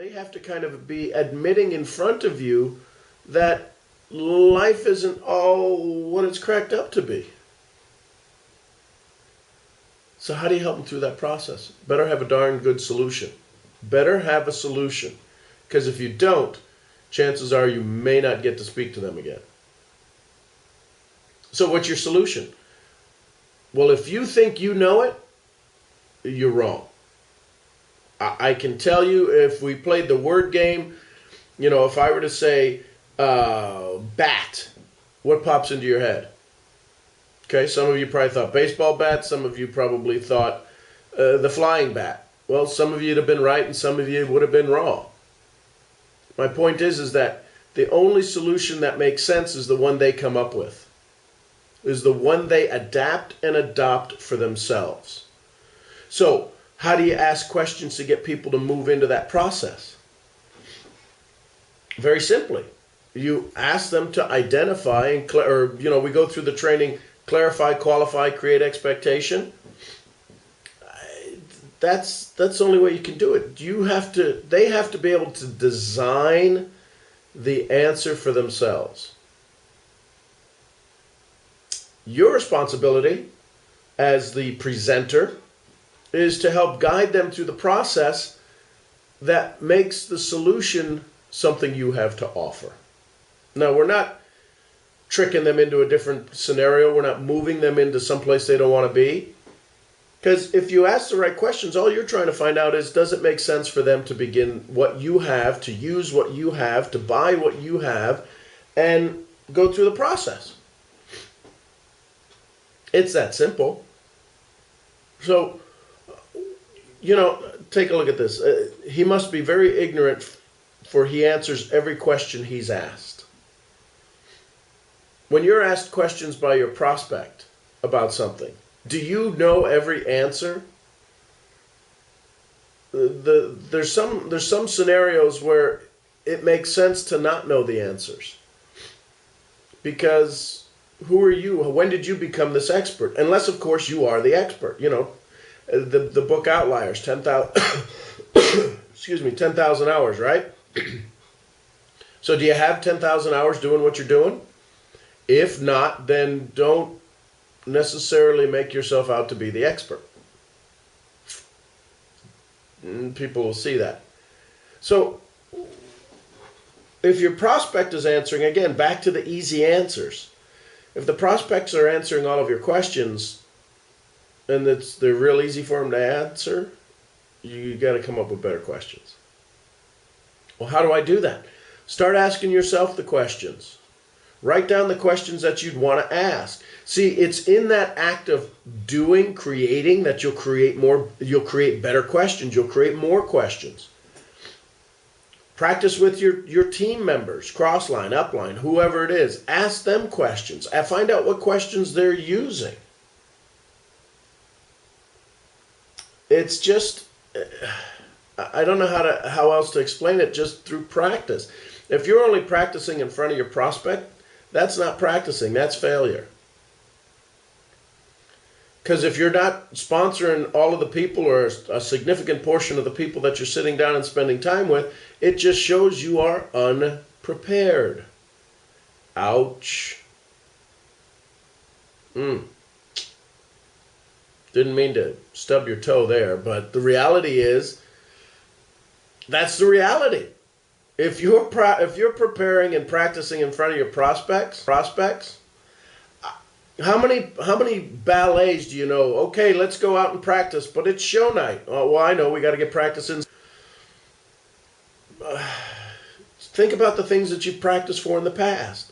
They have to kind of be admitting in front of you that life isn't all what it's cracked up to be. So how do you help them through that process? Better have a darn good solution. Better have a solution. Because if you don't, chances are you may not get to speak to them again. So what's your solution? Well, if you think you know it, you're wrong. I can tell you, if we played the word game, if I were to say bat, what pops into your head? Okay, some of you probably thought baseball bat. Some of you probably thought the flying bat. Well, some of you would have been right and some of you would have been wrong. My point is that the only solution that makes sense is the one they come up with, is the one they adapt and adopt for themselves. So, how do you ask questions to get people to move into that process? Very simply, you ask them to identify, we go through the training, clarify, qualify, create expectation. That's the only way you can do it. They have to be able to design the answer for themselves. Your responsibility as the presenter is to help guide them through the process that makes the solution something you have to offer. Now, we're not tricking them into a different scenario. We're not moving them into someplace they don't want to be. Because if you ask the right questions, all you're trying to find out is, does it make sense for them to begin what you have, to use what you have, to buy what you have, and go through the process? It's that simple. So, take a look at this. He must be very ignorant, for he answers every question he's asked. When you're asked questions by your prospect about something, do you know every answer? There's some scenarios where it makes sense to not know the answers. Because who are you? When did you become this expert? Unless, of course, you are the expert. The book Outliers, 10,000 10,000 hours, right? So do you have 10,000 hours doing what you're doing? If not, then don't necessarily make yourself out to be the expert. And people will see that. So if your prospect is answering, again, back to the easy answers. If the prospects are answering all of your questions and they're real easy for them to answer, you got to come up with better questions. Well, how do I do that? Start asking yourself the questions. Write down the questions that you'd want to ask. See, it's in that act of doing, creating, that you'll create better questions. You'll create more questions. Practice with your team members, cross-line, up-line, whoever it is. Ask them questions. Find out what questions they're using. It's just, I don't know how else to explain it, just through practice. If you're only practicing in front of your prospect, that's not practicing, that's failure. Because if you're not sponsoring all of the people or a significant portion of the people that you're sitting down and spending time with, it just shows you are unprepared. Ouch. Didn't mean to stub your toe there, but the reality is, that's the reality. If you're preparing and practicing in front of your prospects, how many ballets do you know? Okay, let's go out and practice, but it's show night. Oh, well, I know we got to get practicing. Think about the things that you've practiced for in the past.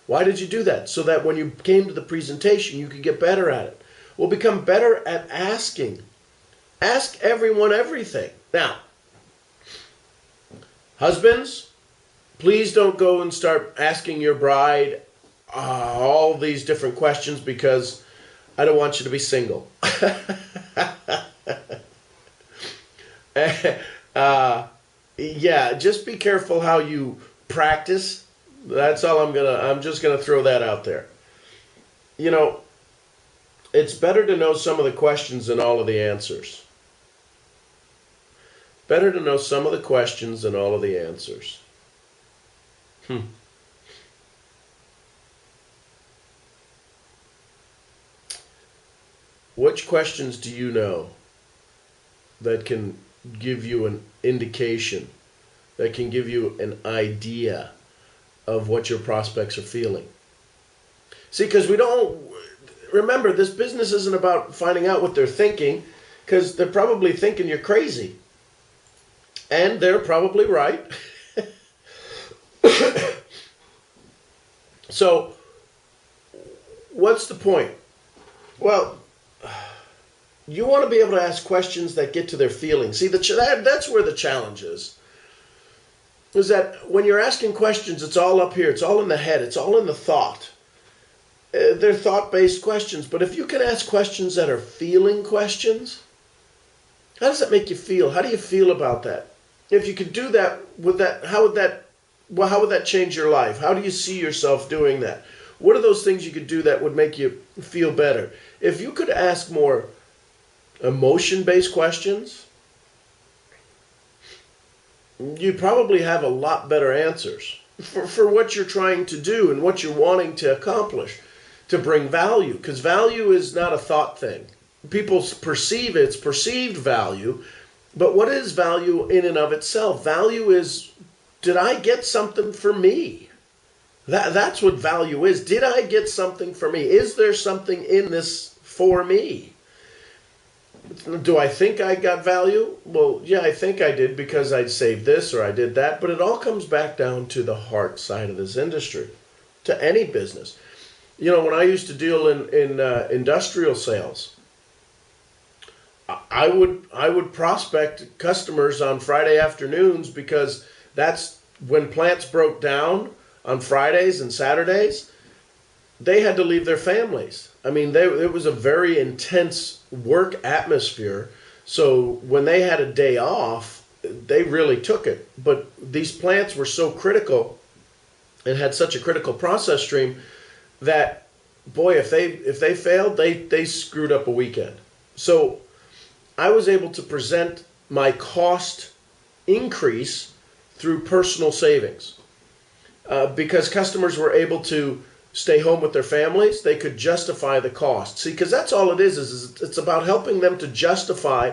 Why did you do that? So that when you came to the presentation, you could get better at it. Well, become better at asking. Ask everyone everything. Now, husbands, please don't go and start asking your bride all these different questions, because I don't want you to be single. Yeah, just be careful how you practice. That's all I'm just gonna throw that out there. It's better to know some of the questions than all of the answers. Better to know some of the questions than all of the answers. Which questions do you know that can give you an indication, that can give you an idea of what your prospects are feeling? See, because we don't, remember, this business isn't about finding out what they're thinking, because they're probably thinking you're crazy. And they're probably right. So, what's the point? Well, you want to be able to ask questions that get to their feelings. See, that's where the challenge is that when you're asking questions, it's all up here. It's all in the head. It's all in the thought. They're thought-based questions. But if you can ask questions that are feeling questions, how does that make you feel? How do you feel about that? If you could do that, how would that change your life? How do you see yourself doing that? What are those things you could do that would make you feel better? If you could ask more emotion-based questions, you'd probably have a lot better answers for what you're trying to do and what you're wanting to accomplish, to bring value. Because value is not a thought thing. People perceive it's perceived value, but what is value in and of itself? Value is, did I get something for me? That's what value is. Did I get something for me? Is there something in this for me? Do I think I got value? Well, yeah, I think I did because I saved this or I did that. But it all comes back down to the heart side of this industry, to any business. You know, when I used to deal in industrial sales, I would prospect customers on Friday afternoons because that's when plants broke down on Fridays and Saturdays. They had to leave their families. I mean, it was a very intense work atmosphere. So when they had a day off, they really took it. But these plants were so critical and had such a critical process stream that, boy, if they failed, they screwed up a weekend. So I was able to present my cost increase through personal savings because customers were able to stay home with their families. They could justify the cost. See, because that's all it is it's about helping them to justify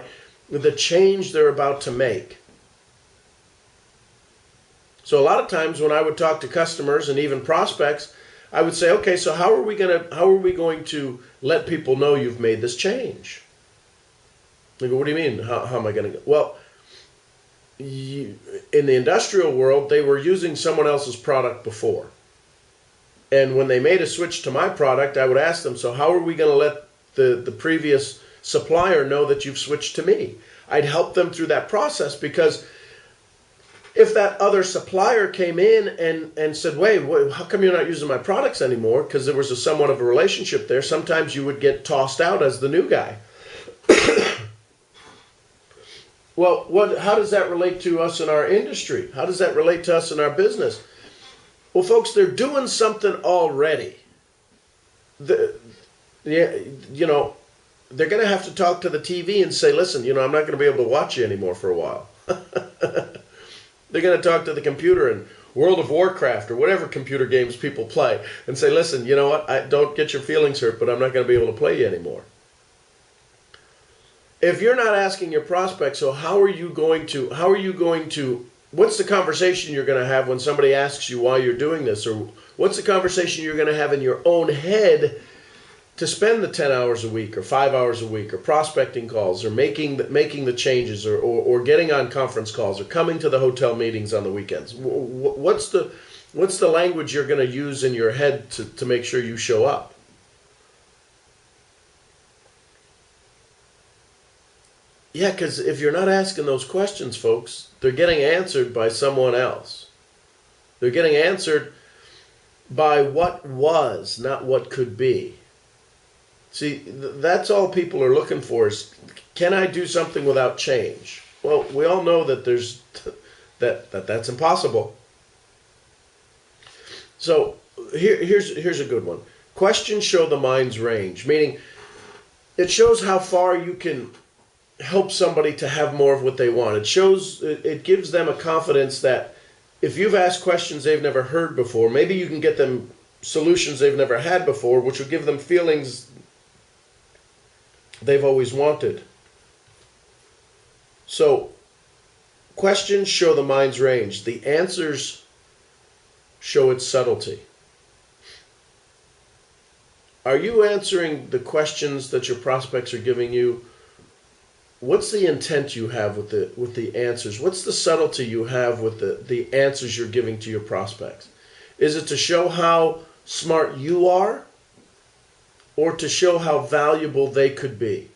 the change they're about to make. So a lot of times when I would talk to customers and even prospects, I would say, okay, so how are we going to let people know you've made this change? They go, what do you mean? How am I going to go? Well, in the industrial world, they were using someone else's product before. And when they made a switch to my product, I would ask them, so how are we going to let the previous supplier know that you've switched to me? I'd help them through that process, because if that other supplier came in and said, wait, how come you're not using my products anymore? Because there was somewhat of a relationship there. Sometimes you would get tossed out as the new guy. Well, how does that relate to us in our industry? How does that relate to us in our business? Well, folks, they're doing something already. They're going to have to talk to the TV and say, listen, I'm not going to be able to watch you anymore for a while. They're going to talk to the computer and World of Warcraft or whatever computer games people play and say, listen, you know what? I don't get your feelings hurt, but I'm not going to be able to play you anymore. If you're not asking your prospects, so what's the conversation you're going to have when somebody asks you why you're doing this? Or what's the conversation you're going to have in your own head to spend the 10 hours a week or 5 hours a week or prospecting calls or making the changes or getting on conference calls or coming to the hotel meetings on the weekends? What's the language you're going to use in your head to make sure you show up? Yeah, because if you're not asking those questions, folks, they're getting answered by someone else. They're getting answered by what was, not what could be. See, that's all people are looking for is, can I do something without change? Well, we all know that that's impossible. So here's a good one. Questions show the mind's range, meaning it shows how far you can helps somebody to have more of what they want. It gives them a confidence that if you've asked questions they've never heard before, maybe you can get them solutions they've never had before, which will give them feelings they've always wanted. So, questions show the mind's range. The answers show its subtlety. Are you answering the questions that your prospects are giving you? What's the intent you have with the answers? What's the subtlety you have with the answers you're giving to your prospects? Is it to show how smart you are, or to show how valuable they could be?